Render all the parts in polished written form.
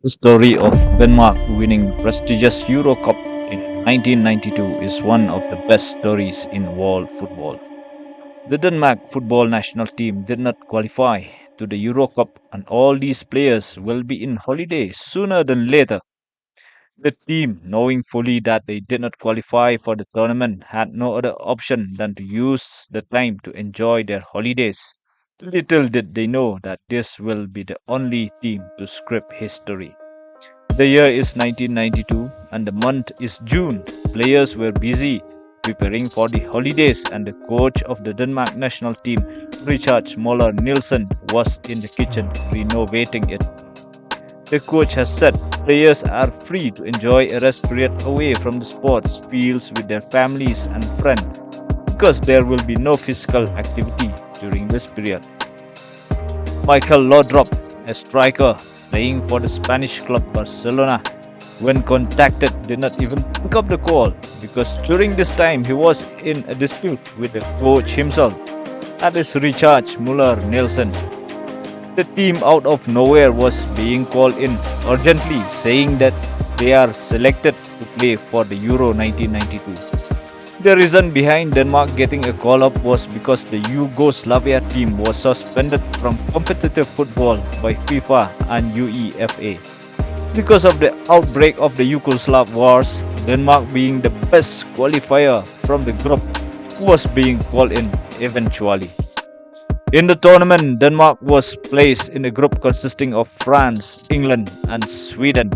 The story of Denmark winning prestigious Euro Cup in 1992 is one of the best stories in world football. The Denmark football national team did not qualify to the Euro Cup, and all these players will be in holiday sooner than later. The team, knowing fully that they did not qualify for the tournament, had no other option than to use the time to enjoy their holidays. Little did they know that this will be the only team to script history. The year is 1992 and the month is June. Players were busy preparing for the holidays, and the coach of the Denmark national team, Richard Moller Nielsen, was in the kitchen renovating it. The coach has said players are free to enjoy a rest period away from the sports fields with their families and friends because there will be no physical activity during this period. Michael Laudrup, a striker playing for the Spanish club Barcelona, when contacted did not even pick up the call because during this time he was in a dispute with the coach himself, that is Richard Muller Nielsen. The team out of nowhere was being called in urgently, saying that they are selected to play for the Euro 1992. The reason behind Denmark getting a call up was because the Yugoslavia team was suspended from competitive football by FIFA and UEFA. Because of the outbreak of the Yugoslav wars, Denmark, being the best qualifier from the group, was being called in eventually. In the tournament, Denmark was placed in a group consisting of France, England, and Sweden.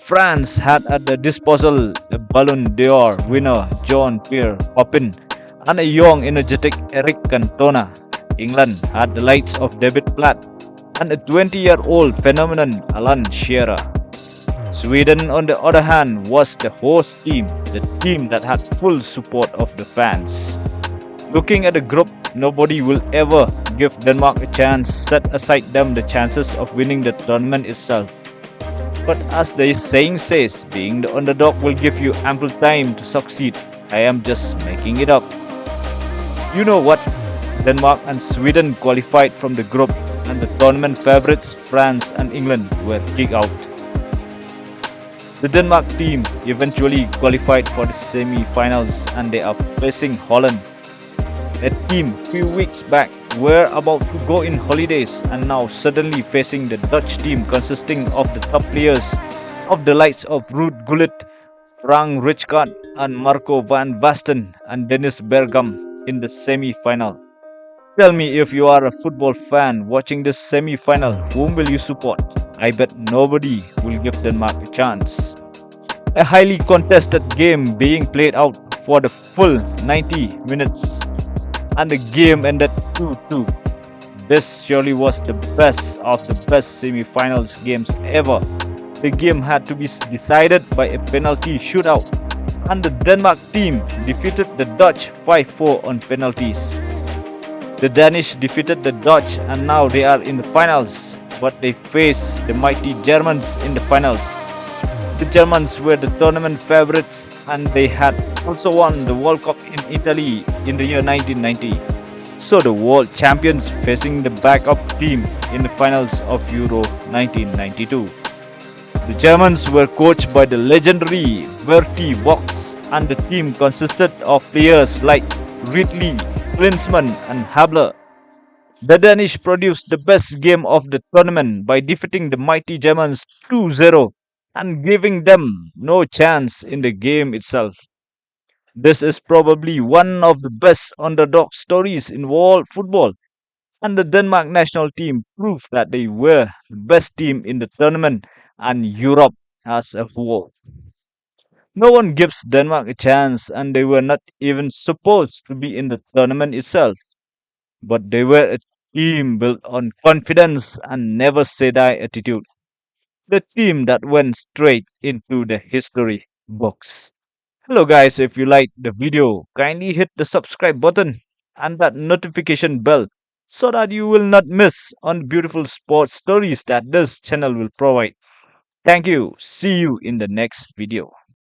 France had at their disposal a Ballon d'Or winner John Pierre Papin and a young, energetic Eric Cantona. England had the likes of David Platt and a 20-year-old phenomenon Alan Shearer. Sweden, on the other hand, was the host team, the team that had full support of the fans. Looking at the group, nobody will ever give Denmark a chance, set aside them the chances of winning the tournament itself. But as the saying says, being the underdog will give you ample time to succeed. I am just making it up. You know what? Denmark and Sweden qualified from the group, and the tournament favorites France and England were kicked out. The Denmark team eventually qualified for the semi-finals, and they are facing Holland, a team few weeks back were about to go in holidays and now suddenly facing the Dutch team consisting of the top players of the likes of Ruud Gullit, Frank Rijkaard and Marco van Basten and Dennis Bergkamp in the semi-final. Tell me, if you are a football fan watching this semi-final, whom will you support? I bet nobody will give Denmark a chance. A highly contested game being played out for the full 90 minutes, and the game ended 2-2. This surely was the best of the best semi-finals games ever. The game had to be decided by a penalty shootout, and the Denmark team defeated the Dutch 5-4 on penalties. The Danish defeated the Dutch, and now they are in the finals, but they face the mighty Germans in the finals. The Germans were the tournament favorites, and they had also won the World Cup in Italy in the year 1990. So the world champions facing the backup team in the finals of Euro 1992. The Germans were coached by the legendary Bertie Box, and the team consisted of players like Ridley, Klinsmann and Habler. The Danish produced the best game of the tournament by defeating the mighty Germans 2-0 and giving them no chance in the game itself. This is probably one of the best underdog stories in world football, and the Denmark national team proved that they were the best team in the tournament and Europe as a whole. No one gives Denmark a chance, and they were not even supposed to be in the tournament itself, but they were a team built on confidence and never say die attitude. The team that went straight into the history books. Hello guys, if you liked the video, kindly hit the subscribe button and that notification bell so that you will not miss on the beautiful sports stories that this channel will provide. Thank you. See you in the next video.